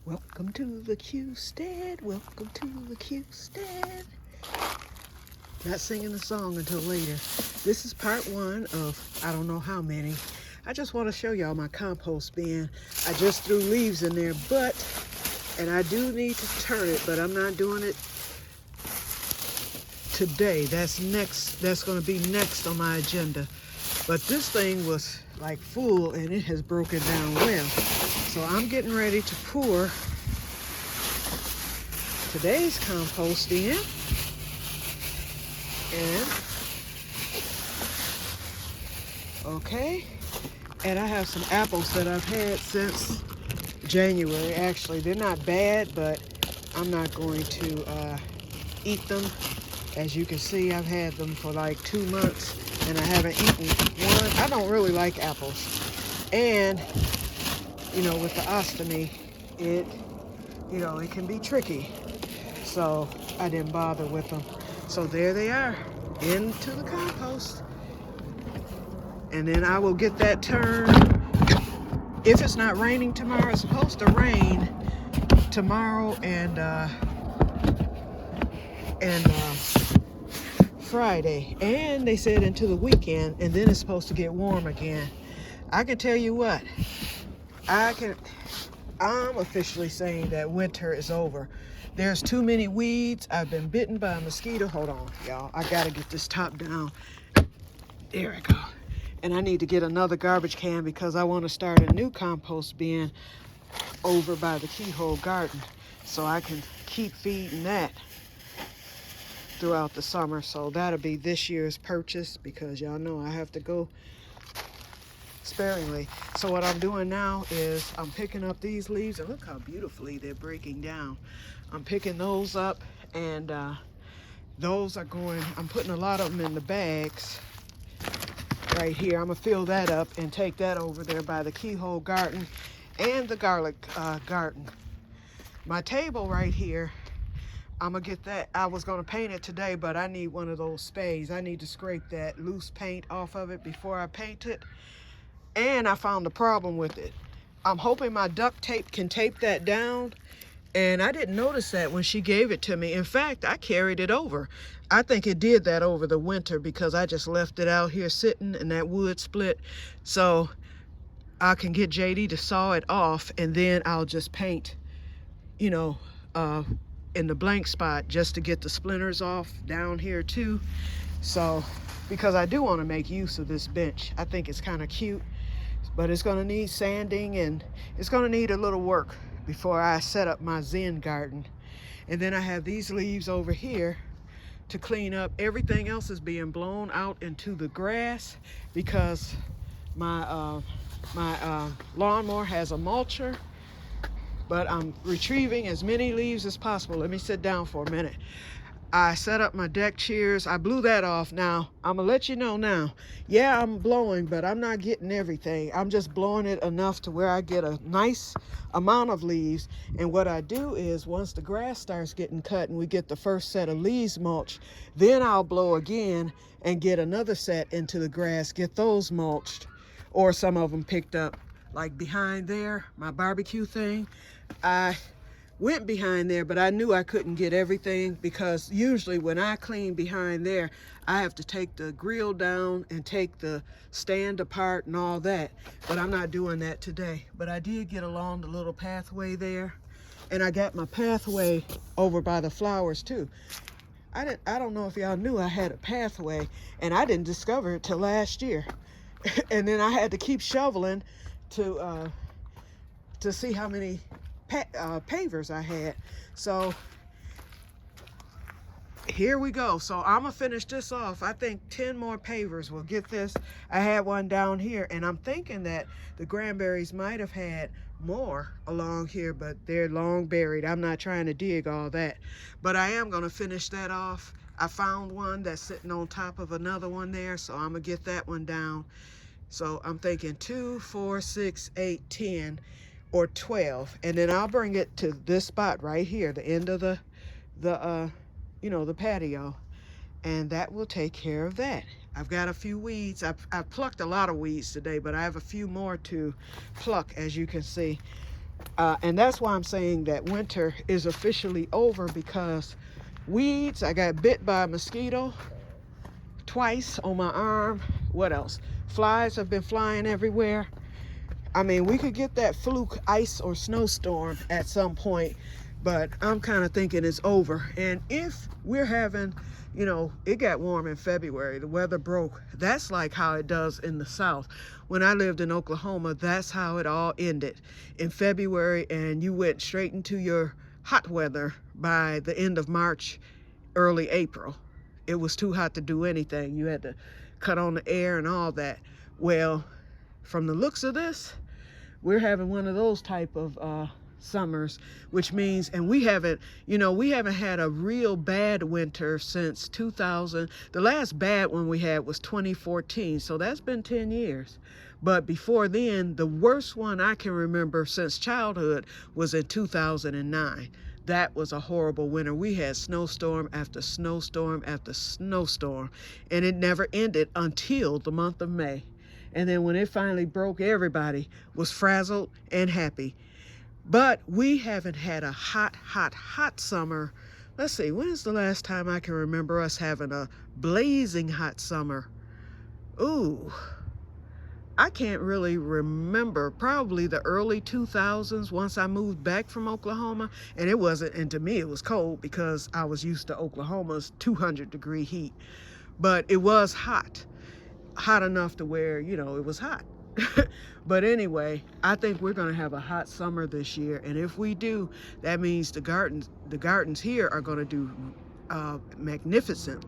Welcome to the Que-stead. Welcome to the Que-stead. Not singing the song until later. This is part one of I don't know how many. I just want to show y'all my compost bin. I just threw leaves in there, and I do need to turn it, but I'm not doing it today. That's next. That's going to be next on my agenda. But this thing was like full and it has broken down well. So I'm getting ready to pour today's compost in. And I have some apples that I've had since January. Actually, they're not bad, but I'm not going to eat them. As you can see, I've had them for like 2 months and I haven't eaten one. I don't really like apples. And, with the ostomy, it can be tricky. So I didn't bother with them. So there they are, into the compost. And then I will get that turned. If it's not raining tomorrow, it's supposed to rain tomorrow and Friday. And they said into the weekend, and then it's supposed to get warm again. I can tell you what, I'm officially saying that winter is over. There's too many weeds. I've been bitten by a mosquito. Hold on, y'all. I gotta get this top down. There I go. And I need to get another garbage can because I want to start a new compost bin over by the keyhole garden so I can keep feeding that throughout the summer. So that'll be this year's purchase because y'all know I have to go sparingly. So what I'm doing now is I'm picking up these leaves, and look how beautifully they're breaking down. I'm picking those up, and those are going, I'm putting a lot of them in the bags right here. I'm gonna fill that up and take that over there by the keyhole garden and the garlic garden. My table right here, I'm gonna get that. I was gonna paint it today, but I need one of those spades. I need to scrape that loose paint off of it before I paint it. And I found a problem with it. I'm hoping my duct tape can tape that down. And I didn't notice that when she gave it to me. In fact, I carried it over. I think it did that over the winter because I just left it out here sitting and that wood split. So I can get JD to saw it off, and then I'll just paint, in the blank spot just to get the splinters off down here too. So, because I do want to make use of this bench. I think it's kind of cute, but it's going to need sanding and it's going to need a little work before I set up my Zen garden. And then I have these leaves over here to clean up. Everything else is being blown out into the grass because my lawnmower has a mulcher, but I'm retrieving as many leaves as possible. Let me sit down for a minute. I set up my deck chairs. I blew that off. Now, I'm gonna let you know now. Yeah, I'm blowing, but I'm not getting everything. I'm just blowing it enough to where I get a nice amount of leaves. And what I do is once the grass starts getting cut and we get the first set of leaves mulched, then I'll blow again and get another set into the grass, get those mulched, or some of them picked up. Like behind there, my barbecue thing, I went behind there, but I knew I couldn't get everything because usually when I clean behind there, I have to take the grill down and take the stand apart and all that. But I'm not doing that today. But I did get along the little pathway there, and I got my pathway over by the flowers too. I don't know if y'all knew I had a pathway, and I didn't discover it till last year. And then I had to keep shoveling to see how many pavers I had. So here we go. So I'm gonna finish this off. I think 10 more pavers will get this. I had one down here, and I'm thinking that the cranberries might have had more along here, but they're long buried. I'm not trying to dig all that, but I am gonna finish that off. I found one that's sitting on top of another one there, so I'm gonna get that one down. So I'm thinking 2, 4, 6, 8, 10, or 12, and then I'll bring it to this spot right here, the end of the patio, and that will take care of that. I've got a few weeds. I've plucked a lot of weeds today, but I have a few more to pluck, as you can see. And that's why I'm saying that winter is officially over, because weeds, I got bit by a mosquito twice on my arm. What else? Flies have been flying everywhere. I mean, we could get that fluke ice or snowstorm at some point, but I'm kind of thinking it's over. And if we're having, you know, it got warm in February, the weather broke. That's like how it does in the South. When I lived in Oklahoma, that's how it all ended in February, and you went straight into your hot weather by the end of March, early April. It was too hot to do anything. You had to cut on the air and all that. Well, from the looks of this, we're having one of those type of summers, which means, and we haven't had a real bad winter since 2000. The last bad one we had was 2014, so that's been 10 years. But before then, the worst one I can remember since childhood was in 2009. That was a horrible winter. We had snowstorm after snowstorm after snowstorm, and it never ended until the month of May. And then when it finally broke, everybody was frazzled and happy. But we haven't had a hot summer. Let's see, when is the last time I can remember us having a blazing hot summer? Ooh, I can't really remember. Probably the early 2000s, once I moved back from Oklahoma. And it wasn't, and to me it was cold because I was used to Oklahoma's 200-degree heat. But it was hot enough to where, you know, it was hot. But anyway, I think we're going to have a hot summer this year, and if we do, that means the gardens here are going to do magnificent.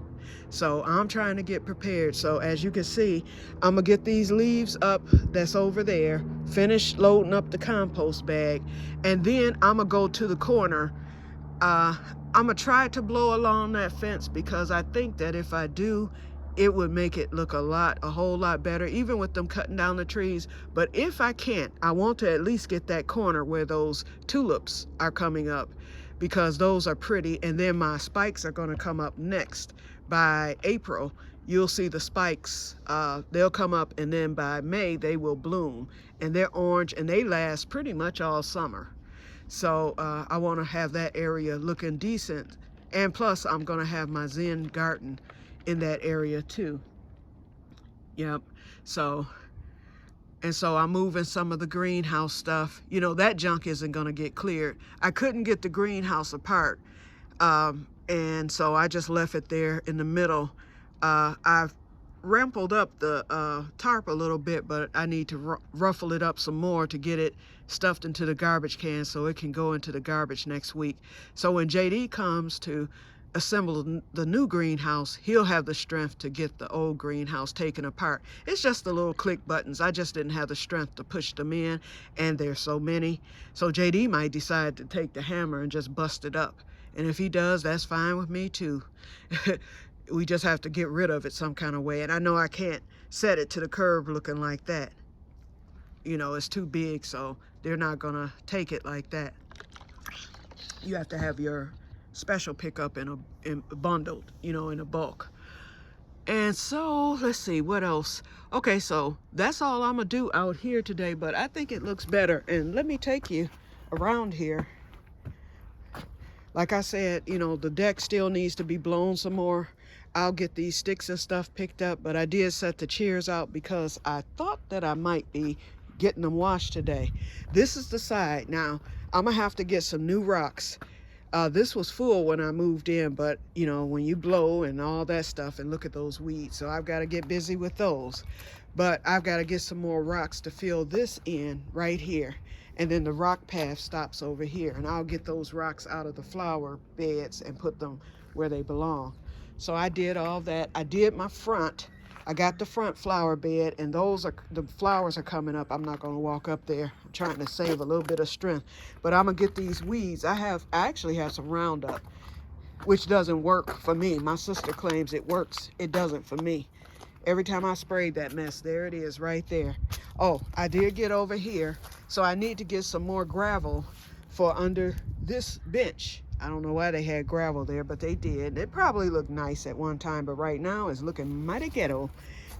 So I'm trying to get prepared. So as you can see, I'm gonna get these leaves up that's over there, finish loading up the compost bag, and then I'm gonna go to the corner. I'm gonna try to blow along that fence, because I think that if I do, it would make it look a whole lot better, even with them cutting down the trees. But if I can't, I want to at least get that corner where those tulips are coming up, because those are pretty. And then my spikes are going to come up next. By April, you'll see the spikes. They'll come up, and then by May, they will bloom. And they're orange, and they last pretty much all summer. So I want to have that area looking decent. And plus, I'm going to have my Zen garden in that area too. Yep. So I'm moving some of the greenhouse stuff. You know, that junk isn't going to get cleared. I couldn't get the greenhouse apart, and so I just left it there in the middle. I've rumpled up the tarp a little bit, but I need to ruffle it up some more to get it stuffed into the garbage can so it can go into the garbage next week. So when JD comes to assemble the new greenhouse, he'll have the strength to get the old greenhouse taken apart. It's just the little click buttons. I just didn't have the strength to push them in, and there's so many. So JD might decide to take the hammer and just bust it up. And if he does, that's fine with me too. We just have to get rid of it some kind of way. And I know I can't set it to the curb looking like that. You know, it's too big, so they're not gonna take it like that. You have to have your special pickup in bundled, you know, in a bulk. And so let's see what else. Okay, so that's all I'm gonna do out here today, but I think it looks better. And let me take you around here. Like I said, you know, the deck still needs to be blown some more. I'll get these sticks and stuff picked up, but I did set the chairs out because I thought that I might be getting them washed today. This is the side. Now I'm gonna have to get some new rocks. This was full when I moved in, but you know, when you blow and all that stuff, and look at those weeds, so I've got to get busy with those. But I've got to get some more rocks to fill this in right here, and then the rock path stops over here, and I'll get those rocks out of the flower beds and put them where they belong. So I did all that. I did my front. I got the front flower bed, and the flowers are coming up. I'm not going to walk up there. I'm trying to save a little bit of strength, but I'm gonna get these weeds. I actually have some Roundup, which doesn't work for me. My sister claims it works. It doesn't for me. Every time I sprayed that mess, there it is right there. Oh, I did get over here, so I need to get some more gravel for under this bench. I don't know why they had gravel there, but they did. It probably looked nice at one time, but right now it's looking mighty ghetto.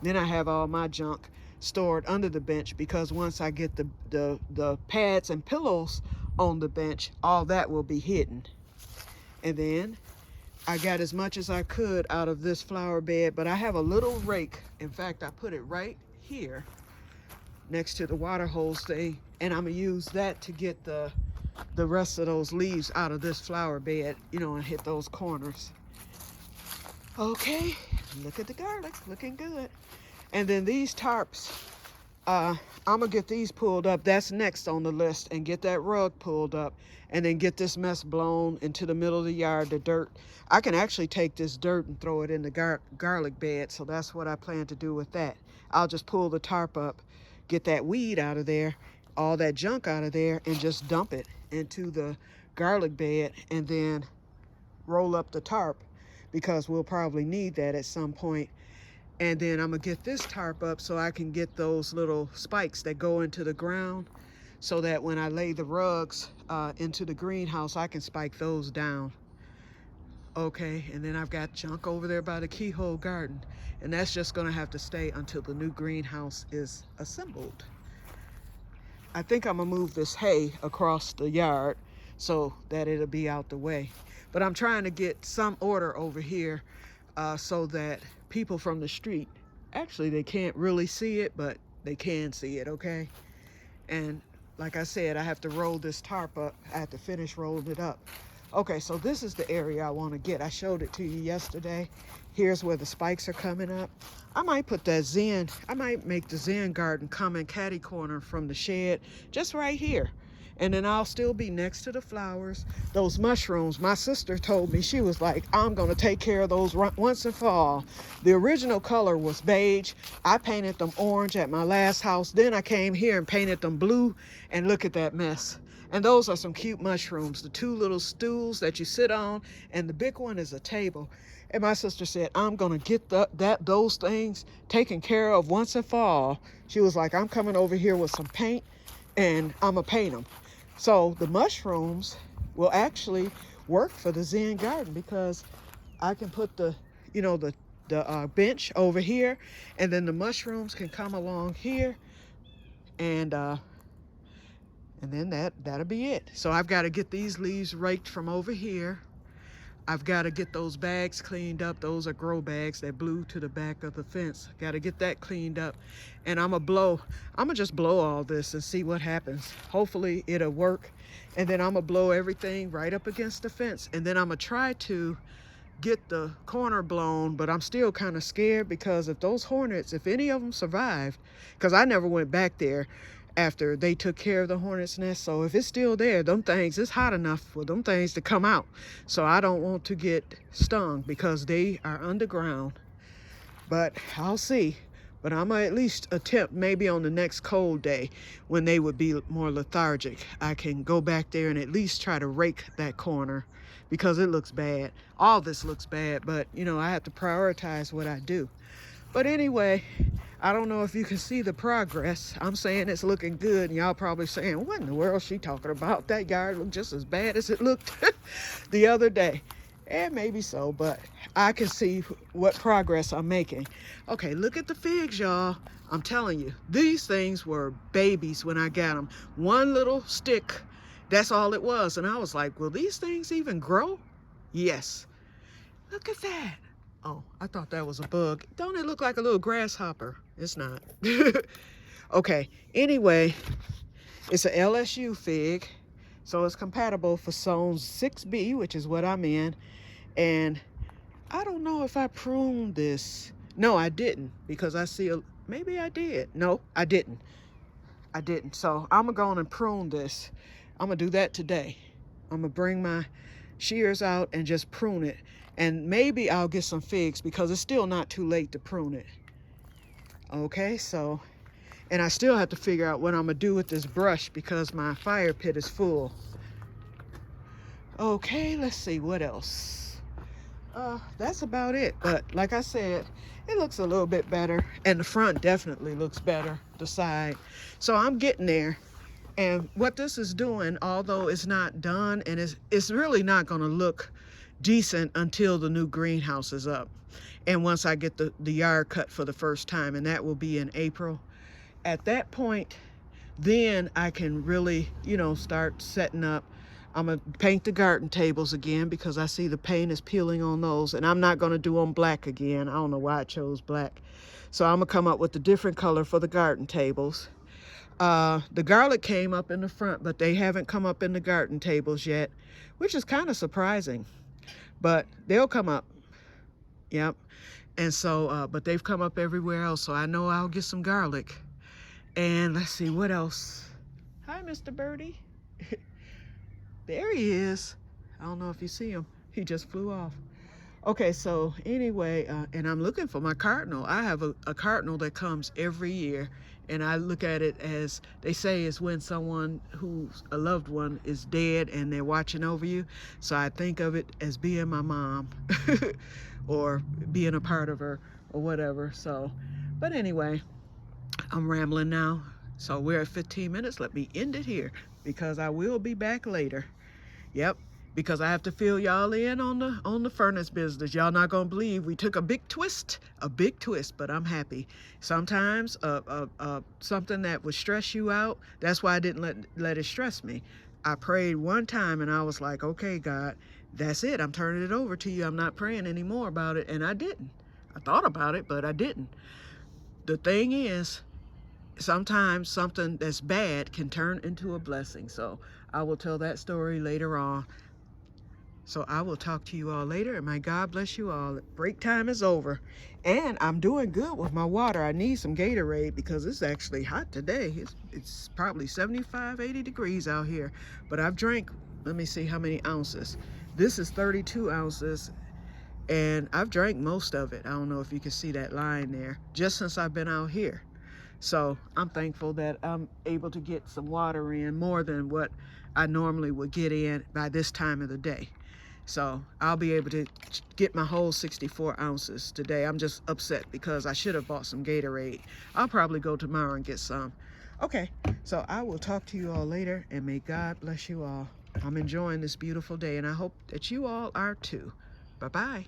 Then I have all my junk. stored under the bench, because once I get the pads and pillows on the bench, all that will be hidden. And then I got as much as I could out of this flower bed, but I have a little rake. In fact, I put it right here next to the water hose thing, and I'm gonna use that to get the rest of those leaves out of this flower bed, you know, and hit those corners. Okay, look at the garlic, looking good. And then these tarps, I'm gonna get these pulled up. That's next on the list, and get that rug pulled up, and then get this mess blown into the middle of the yard, the dirt. I can actually take this dirt and throw it in the garlic bed, so that's what I plan to do with that. I'll just pull the tarp up, get that weed out of there, all that junk out of there, and just dump it into the garlic bed, and then roll up the tarp, because we'll probably need that at some point. And then I'm gonna get this tarp up so I can get those little spikes that go into the ground, so that when I lay the rugs into the greenhouse, I can spike those down. Okay, and then I've got junk over there by the keyhole garden, and that's just gonna have to stay until the new greenhouse is assembled. I think I'm gonna move this hay across the yard so that it'll be out the way. But I'm trying to get some order over here so that people from the street, actually they can't really see it, but they can see it, okay? And like I said, I have to roll this tarp up. I have to finish rolling it up. Okay, so this is the area I want to get. I showed it to you yesterday. Here's where the spikes are coming up. I might put that Zen, I might make the Zen garden come in catty corner from the shed, just right here. And then I'll still be next to the flowers. Those mushrooms, my sister told me, she was like, I'm gonna take care of those once and for all. The original color was beige. I painted them orange at my last house. Then I came here and painted them blue, and look at that mess. And those are some cute mushrooms, the two little stools that you sit on, and the big one is a table. And my sister said, I'm gonna get those things taken care of once and for all. She was like, I'm coming over here with some paint, and I'm gonna paint them. So the mushrooms will actually work for the Zen garden, because I can put the bench over here, and then the mushrooms can come along here, and then that'll be it. So I've got to get these leaves raked from over here. I've got to get those bags cleaned up. Those are grow bags that blew to the back of the fence. Got to get that cleaned up. And I'm gonna just blow all this and see what happens. Hopefully it'll work. And then I'm gonna blow everything right up against the fence. And then I'm gonna try to get the corner blown, but I'm still kind of scared, because if those hornets, if any of them survived, because I never went back there after they took care of the hornet's nest. So if it's still there, them things, it's hot enough for them things to come out. So I don't want to get stung, because they are underground. But I'll see. But I'm gonna at least attempt, maybe on the next cold day when they would be more lethargic, I can go back there and at least try to rake that corner, because it looks bad. All this looks bad, but you know, I have to prioritize what I do. But anyway, I don't know if you can see the progress. I'm saying it's looking good, and y'all probably saying, what in the world is she talking about? That yard looked just as bad as it looked the other day. And maybe so, but I can see what progress I'm making. Okay, look at the figs, y'all. I'm telling you, these things were babies when I got them. One little stick, that's all it was. And I was like, will these things even grow? Yes. Look at that. Oh, I thought that was a bug. Don't it look like a little grasshopper? It's not. Okay, anyway, it's a LSU fig, so it's compatible for zones 6B, which is what I'm in. And I don't know if I pruned this. No, I didn't, because I see maybe I did. No, I didn't. So I'm gonna go on and prune this. I'm gonna do that today. I'm gonna bring my shears out and just prune it. And maybe I'll get some figs, because it's still not too late to prune it. Okay, so, and I still have to figure out what I'm gonna do with this brush, because my fire pit is full. Okay, let's see what else. That's about it. But like I said, it looks a little bit better, and the front definitely looks better, the side. So I'm getting there. And what this is doing, although it's not done, and it's really not gonna look decent until the new greenhouse is up, and once I get the yard cut for the first time, and that will be in April. at that point, then I can really, you know, start setting up. I'm gonna paint the garden tables again because I see the paint is peeling on those, and I'm not gonna do them black again. I don't know why I chose black. So I'm gonna come up with a different color for the garden tables. The garlic came up in the front, but they haven't come up in the garden tables yet, which is kind of surprising, but they'll come up. Yep. And so, but they've come up everywhere else, so I know I'll get some garlic. And let's see, what else? Hi, Mr. Birdie. There he is. I don't know if you see him. He just flew off. Okay, so anyway, and I'm looking for my cardinal. I have a cardinal that comes every year, and I look at it as, they say, is when someone who's a loved one is dead and they're watching over you. So I think of it as being my mom or being a part of her or whatever. So, but anyway, I'm rambling now. So we're at 15 minutes. Let me end it here because I will be back later. Yep, because I have to fill y'all in on the furnace business. Y'all not gonna believe we took a big twist, but I'm happy. Sometimes something that would stress you out, that's why I didn't let it stress me. I prayed one time and I was like, okay, God, that's it. I'm turning it over to you. I'm not praying anymore about it. And I didn't. I thought about it, but I didn't. The thing is, sometimes something that's bad can turn into a blessing. So I will tell that story later on. So I will talk to you all later, and may God bless you all. Break time is over, and I'm doing good with my water. I need some Gatorade because it's actually hot today. It's probably 75, 80 degrees out here, but I've drank, let me see how many ounces. This is 32 ounces, and I've drank most of it. I don't know if you can see that line there, just since I've been out here. So I'm thankful that I'm able to get some water in, more than what I normally would get in by this time of the day. So I'll be able to get my whole 64 ounces today. I'm just upset because I should have bought some Gatorade. I'll probably go tomorrow and get some. Okay, so I will talk to you all later, and may God bless you all. I'm enjoying this beautiful day, and I hope that you all are too. Bye-bye.